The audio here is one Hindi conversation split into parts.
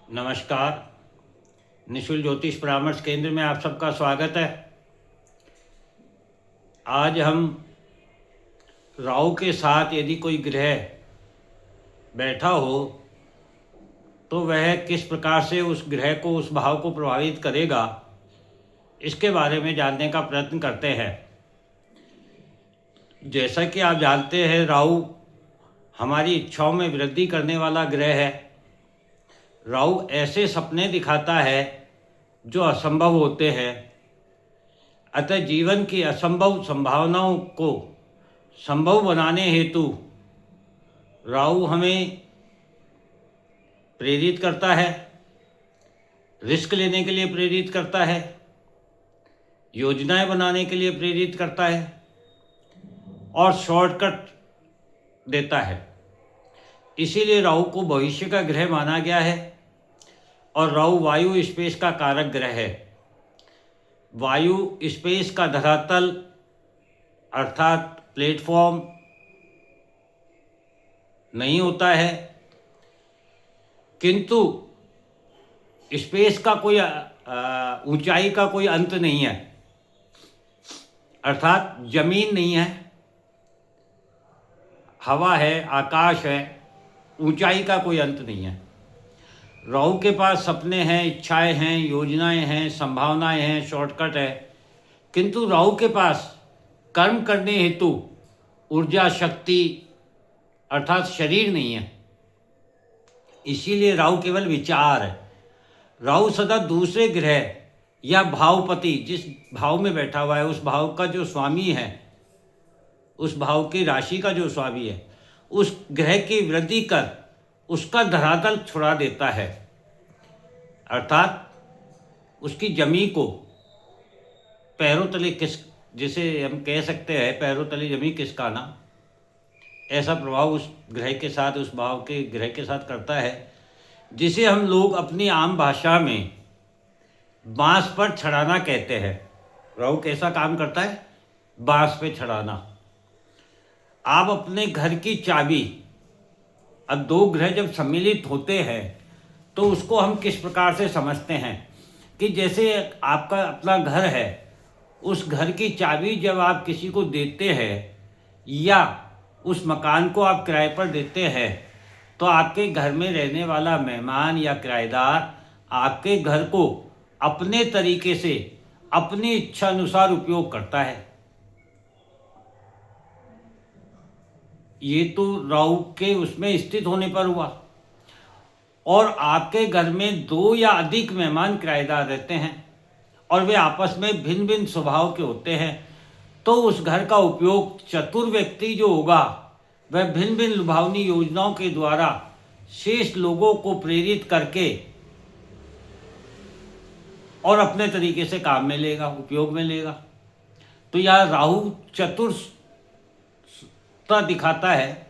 नमस्कार। निशुल्क ज्योतिष परामर्श केंद्र में आप सबका स्वागत है। आज हम राहु के साथ यदि कोई ग्रह बैठा हो तो वह किस प्रकार से उस ग्रह को, उस भाव को प्रभावित करेगा, इसके बारे में जानने का प्रयत्न करते हैं। जैसा कि आप जानते हैं, राहु हमारी इच्छाओं में वृद्धि करने वाला ग्रह है। राहु ऐसे सपने दिखाता है जो असंभव होते हैं। अतः जीवन की असंभव संभावनाओं को संभव बनाने हेतु राहु हमें प्रेरित करता है, रिस्क लेने के लिए प्रेरित करता है, योजनाएं बनाने के लिए प्रेरित करता है और शॉर्टकट देता है। इसीलिए राहु को भविष्य का ग्रह माना गया है। और राहु वायु स्पेस का कारक ग्रह है। वायु स्पेस का धरातल अर्थात प्लेटफॉर्म नहीं होता है, किंतु स्पेस का कोई ऊंचाई का कोई अंत नहीं है, अर्थात जमीन नहीं है, हवा है, आकाश है, ऊंचाई का कोई अंत नहीं है। राहु के पास सपने हैं, इच्छाएं हैं, योजनाएं हैं, संभावनाएं हैं, शॉर्टकट है, किंतु राहु के पास कर्म करने हेतु ऊर्जा, शक्ति अर्थात शरीर नहीं है। इसीलिए राहु केवल विचार है। राहु सदा दूसरे ग्रह या भावपति, जिस भाव में बैठा हुआ है उस भाव का जो स्वामी है, उस भाव की राशि का जो स्वामी है, उस ग्रह की वृद्धि कर उसका धरातल छुड़ा देता है, अर्थात उसकी जमी को पैरों तले जिसे हम कह सकते हैं पैरों तले जमी खिसकाना, ऐसा प्रभाव उस ग्रह के साथ, उस भाव के ग्रह के साथ करता है, जिसे हम लोग अपनी आम भाषा में बांस पर चढ़ाना कहते हैं। राहु कैसा काम करता है? बांस पे चढ़ाना। आप अपने घर की चाबी, अब दो ग्रह जब सम्मिलित होते हैं तो उसको हम किस प्रकार से समझते हैं कि जैसे आपका अपना घर है, उस घर की चाबी जब आप किसी को देते हैं या उस मकान को आप किराए पर देते हैं, तो आपके घर में रहने वाला मेहमान या किराएदार आपके घर को अपने तरीके से, अपनी इच्छा अनुसार उपयोग करता है। ये तो राहु के उसमें स्थित होने पर हुआ। और आपके घर में दो या अधिक मेहमान किराएदार रहते हैं और वे आपस में भिन्न भिन्न स्वभाव के होते हैं, तो उस घर का उपयोग चतुर व्यक्ति जो होगा वह भिन्न भिन्न लुभावनी योजनाओं के द्वारा शेष लोगों को प्रेरित करके और अपने तरीके से काम में लेगा, उपयोग में लेगा। तो यह राहु चतुर दिखाता है,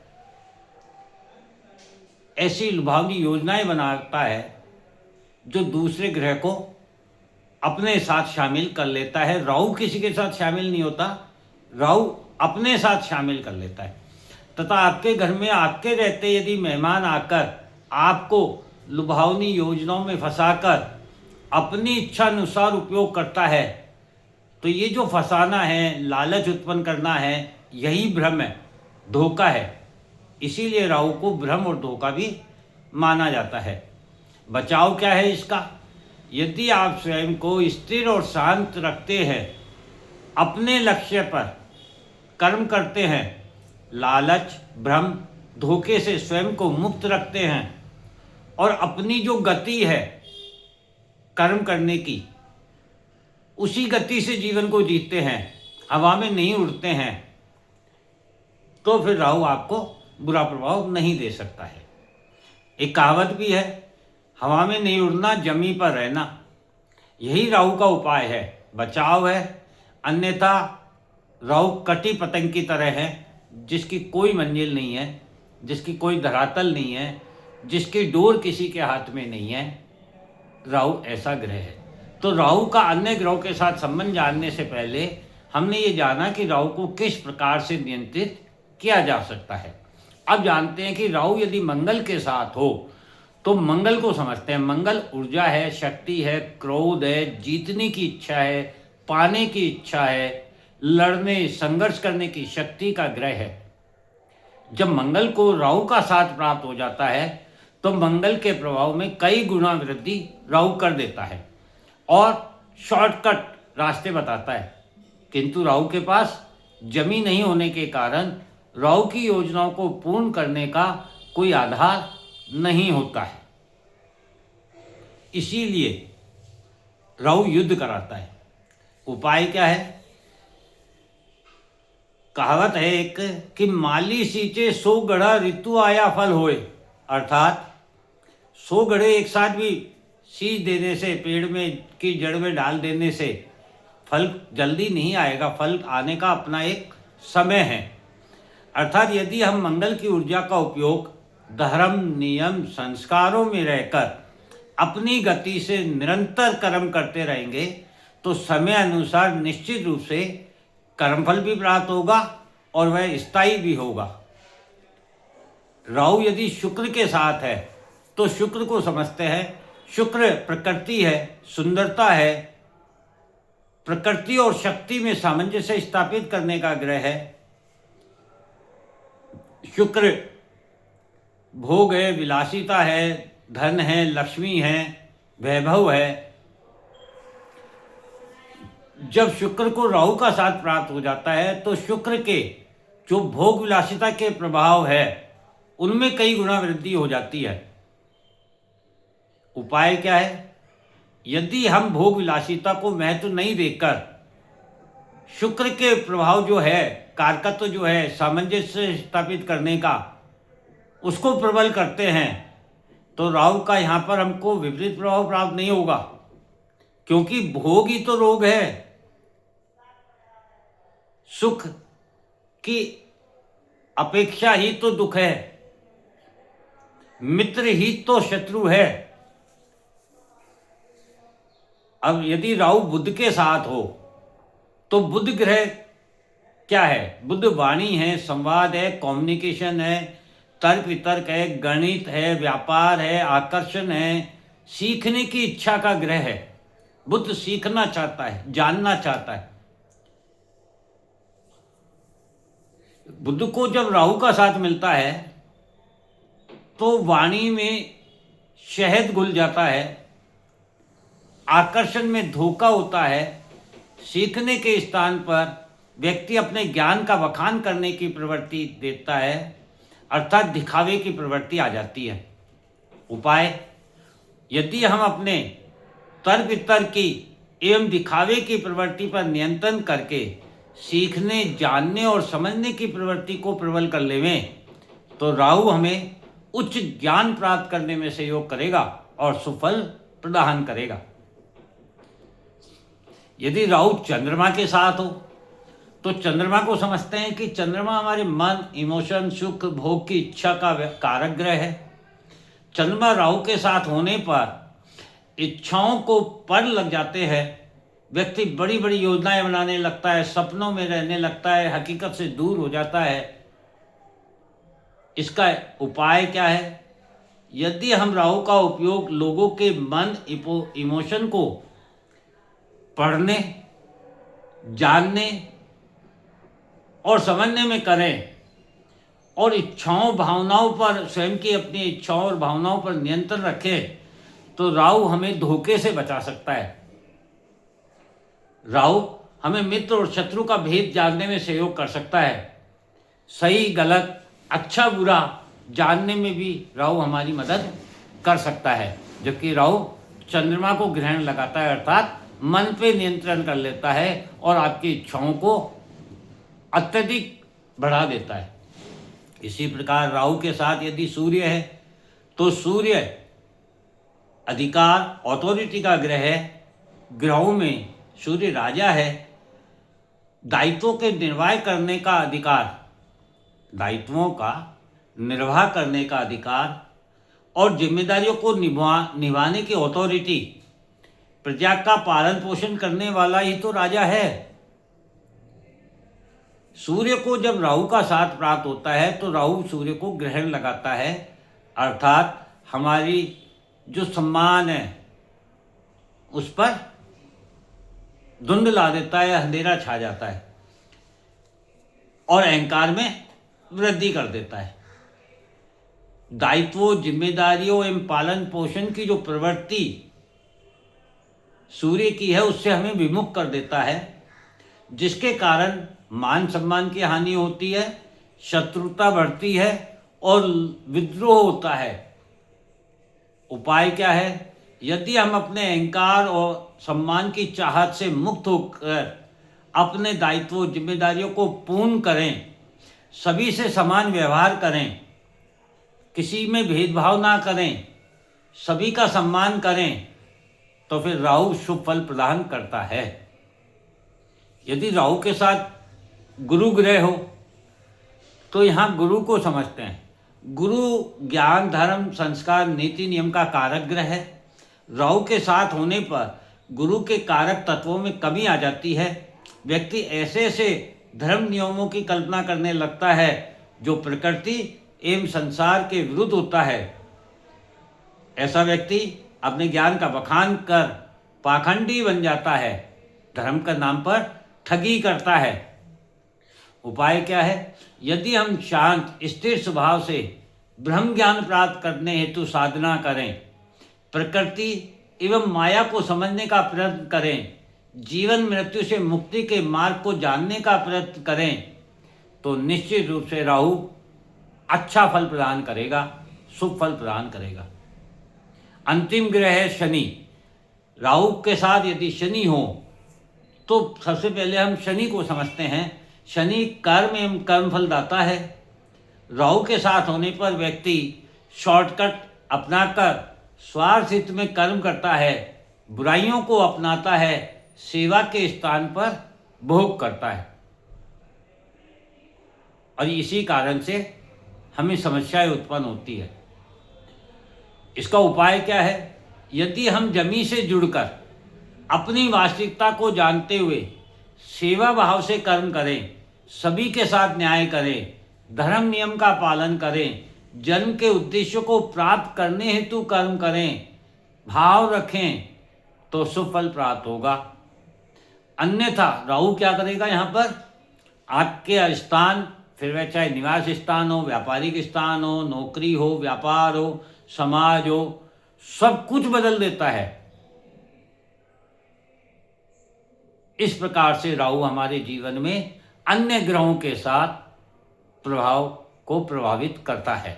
ऐसी लुभावनी योजनाएं बनाता है जो दूसरे ग्रह को अपने साथ शामिल कर लेता है। राहु किसी के साथ शामिल नहीं होता, राहु अपने साथ शामिल कर लेता है। तथा आपके घर में आपके रहते यदि मेहमान आकर आपको लुभावनी योजनाओं में फंसाकर अपनी इच्छा अनुसार उपयोग करता है, तो ये जो फंसाना है, लालच उत्पन्न करना है, यही भ्रम है, धोखा है। इसीलिए राहु को भ्रम और धोखा भी माना जाता है। बचाव क्या है इसका? यदि आप स्वयं को स्थिर और शांत रखते हैं, अपने लक्ष्य पर कर्म करते हैं, लालच, भ्रम, धोखे से स्वयं को मुक्त रखते हैं और अपनी जो गति है कर्म करने की, उसी गति से जीवन को जीते हैं, हवा में नहीं उड़ते हैं, तो फिर राहु आपको बुरा प्रभाव नहीं दे सकता है। एक कहावत भी है, हवा में नहीं उड़ना, जमी पर रहना। यही राहु का उपाय है, बचाव है। अन्यथा राहु कटी पतंग की तरह है, जिसकी कोई मंजिल नहीं है, जिसकी कोई धरातल नहीं है, जिसकी डोर किसी के हाथ में नहीं है। राहु ऐसा ग्रह है। तो राहु का अन्य ग्रहों के साथ संबंध जानने से पहले हमने ये जाना कि राहु को किस प्रकार से नियंत्रित किया जा सकता है। अब जानते हैं कि राहु यदि मंगल के साथ हो तो मंगल को समझते हैं। मंगल ऊर्जा है, शक्ति है, क्रोध है, जीतने की इच्छा है, पाने की इच्छा है, लड़ने संघर्ष करने की शक्ति का ग्रह है। जब मंगल को राहु का साथ प्राप्त हो जाता है तो मंगल के प्रभाव में कई गुना वृद्धि राहु कर देता है और शॉर्टकट रास्ते बताता है। किंतु राहु के पास जमीन नहीं होने के कारण राहु की योजनाओं को पूर्ण करने का कोई आधार नहीं होता है। इसीलिए राहु युद्ध कराता है। उपाय क्या है? कहावत है एक कि माली सींचे 100 गड़ा ऋतु आया फल होए, अर्थात 100 गड़े एक साथ भी सींच देने से, पेड़ में की जड़ में डाल देने से फल जल्दी नहीं आएगा। फल आने का अपना एक समय है। अर्थात यदि हम मंगल की ऊर्जा का उपयोग धर्म, नियम, संस्कारों में रहकर अपनी गति से निरंतर कर्म करते रहेंगे तो समय अनुसार निश्चित रूप से कर्मफल भी प्राप्त होगा और वह स्थायी भी होगा। राहु यदि शुक्र के साथ है तो शुक्र को समझते हैं। शुक्र प्रकृति है, सुंदरता है, प्रकृति और शक्ति में सामंजस्य स्थापित करने का ग्रह है। शुक्र भोग है, विलासिता है, धन है, लक्ष्मी है, वैभव है। जब शुक्र को राहु का साथ प्राप्त हो जाता है तो शुक्र के जो भोग विलासिता के प्रभाव है उनमें कई गुना वृद्धि हो जाती है। उपाय क्या है? यदि हम भोग विलासिता को महत्व नहीं देकर शुक्र के प्रभाव जो है, कारकत्व जो है सामंजस्य स्थापित करने का, उसको प्रबल करते हैं तो राहु का यहाँ पर हमको विपरीत प्रभाव प्राप्त नहीं होगा, क्योंकि भोग ही तो रोग है, सुख की अपेक्षा ही तो दुख है, मित्र ही तो शत्रु है। अब यदि राहु बुध के साथ हो तो बुध ग्रह क्या है? बुध वाणी है, संवाद है, कम्युनिकेशन है, तर्क वितर्क है, गणित है, व्यापार है, आकर्षण है, सीखने की इच्छा का ग्रह है। बुध सीखना चाहता है, जानना चाहता है। बुध को जब राहु का साथ मिलता है तो वाणी में शहद घुल जाता है, आकर्षण में धोखा होता है, सीखने के स्थान पर व्यक्ति अपने ज्ञान का बखान करने की प्रवृत्ति देता है, अर्थात दिखावे की प्रवृत्ति आ जाती है। उपाय: यदि हम अपने तर्क वितर्क की एवं दिखावे की प्रवृत्ति पर नियंत्रण करके सीखने, जानने और समझने की प्रवृत्ति को प्रबल कर लेवें तो राहु हमें उच्च ज्ञान प्राप्त करने में सहयोग करेगा और सुफल प्रदान करेगा। यदि राहु चंद्रमा के साथ हो तो चंद्रमा को समझते हैं कि चंद्रमा हमारे मन, इमोशन, सुख, भोग की इच्छा का कारक ग्रह है। चंद्रमा राहु के साथ होने पर इच्छाओं को पर लग जाते हैं, व्यक्ति बड़ी बड़ी योजनाएं बनाने लगता है, सपनों में रहने लगता है, हकीकत से दूर हो जाता है। इसका उपाय क्या है? यदि हम राहु का उपयोग लोगों के मन, इमोशन को पढ़ने, जानने और समझने में करें और इच्छाओं, भावनाओं पर, स्वयं की अपनी इच्छाओं और भावनाओं पर नियंत्रण रखें तो राहु हमें धोखे से बचा सकता है। राहु हमें मित्र और शत्रु का भेद जानने में सहयोग कर सकता है। सही गलत, अच्छा बुरा जानने में भी राहु हमारी मदद कर सकता है। जबकि राहु चंद्रमा को ग्रहण लगाता है, अर्थात मन पे नियंत्रण कर लेता है और आपकी इच्छाओं को अत्यधिक बढ़ा देता है। इसी प्रकार राहु के साथ यदि सूर्य है तो सूर्य अधिकार, ऑथोरिटी का ग्रह है। ग्रहों में सूर्य राजा है। दायित्वों के निर्वाह करने का अधिकार, दायित्वों का निर्वाह करने का अधिकार और जिम्मेदारियों को निभाने की ऑथोरिटी, प्रजा का पालन पोषण करने वाला ही तो राजा है। सूर्य को जब राहु का साथ प्राप्त होता है तो राहु सूर्य को ग्रहण लगाता है, अर्थात हमारी जो सम्मान है उस पर धुंध ला देता है, अंधेरा छा जाता है और अहंकार में वृद्धि कर देता है। दायित्वों, जिम्मेदारियों एवं पालन पोषण की जो प्रवृत्ति सूर्य की है उससे हमें विमुख कर देता है, जिसके कारण मान सम्मान की हानि होती है, शत्रुता बढ़ती है और विद्रोह होता है। उपाय क्या है? यदि हम अपने अहंकार और सम्मान की चाहत से मुक्त होकर अपने दायित्वों, जिम्मेदारियों को पूर्ण करें, सभी से समान व्यवहार करें, किसी में भेदभाव ना करें, सभी का सम्मान करें, तो फिर राहु शुभ फल प्रदान करता है। यदि राहु के साथ गुरु ग्रह हो तो यहाँ गुरु को समझते हैं। गुरु ज्ञान, धर्म, संस्कार, नीति, नियम का कारक ग्रह है। राहु के साथ होने पर गुरु के कारक तत्वों में कमी आ जाती है। व्यक्ति ऐसे ऐसे धर्म नियमों की कल्पना करने लगता है जो प्रकृति एवं संसार के विरुद्ध होता है। ऐसा व्यक्ति अपने ज्ञान का बखान कर पाखंडी बन जाता है, धर्म के नाम पर ठगी करता है। उपाय क्या है? यदि हम शांत स्थिर स्वभाव से ब्रह्म ज्ञान प्राप्त करने हेतु साधना करें, प्रकृति एवं माया को समझने का प्रयत्न करें, जीवन मृत्यु से मुक्ति के मार्ग को जानने का प्रयत्न करें, तो निश्चित रूप से राहु अच्छा फल प्रदान करेगा, शुभ फल प्रदान करेगा। अंतिम ग्रह है शनि। राहु के साथ यदि शनि हो तो सबसे पहले हम शनि को समझते हैं। शनि कर्म एवं कर्मफल दाता है। राहु के साथ होने पर व्यक्ति शॉर्टकट अपनाकर स्वार्थ हित में कर्म करता है, बुराइयों को अपनाता है, सेवा के स्थान पर भोग करता है और इसी कारण से हमें समस्याएं उत्पन्न होती है। इसका उपाय क्या है? यदि हम जमी से जुड़कर अपनी वास्तविकता को जानते हुए सेवा भाव से कर्म करें, सभी के साथ न्याय करें, धर्म नियम का पालन करें, जन्म के उद्देश्य को प्राप्त करने हेतु कर्म करें, भाव रखें, तो शुभ फल प्राप्त होगा। अन्यथा राहु क्या करेगा? यहाँ पर आपके स्थान, फिर वह चाहे निवास स्थान हो, व्यापारिक स्थान हो, नौकरी हो, व्यापार हो, समाज हो, सब कुछ बदल देता है। इस प्रकार से राहु हमारे जीवन में अन्य ग्रहों के साथ प्रभाव को प्रभावित करता है।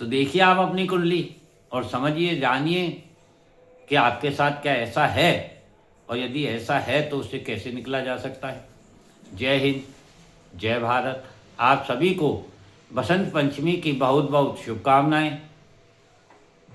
तो देखिए आप अपनी कुंडली और समझिए, जानिए कि आपके साथ क्या ऐसा है और यदि ऐसा है तो उससे कैसे निकला जा सकता है। जय हिंद, जय भारत। आप सभी को बसंत पंचमी की बहुत बहुत शुभकामनाएं।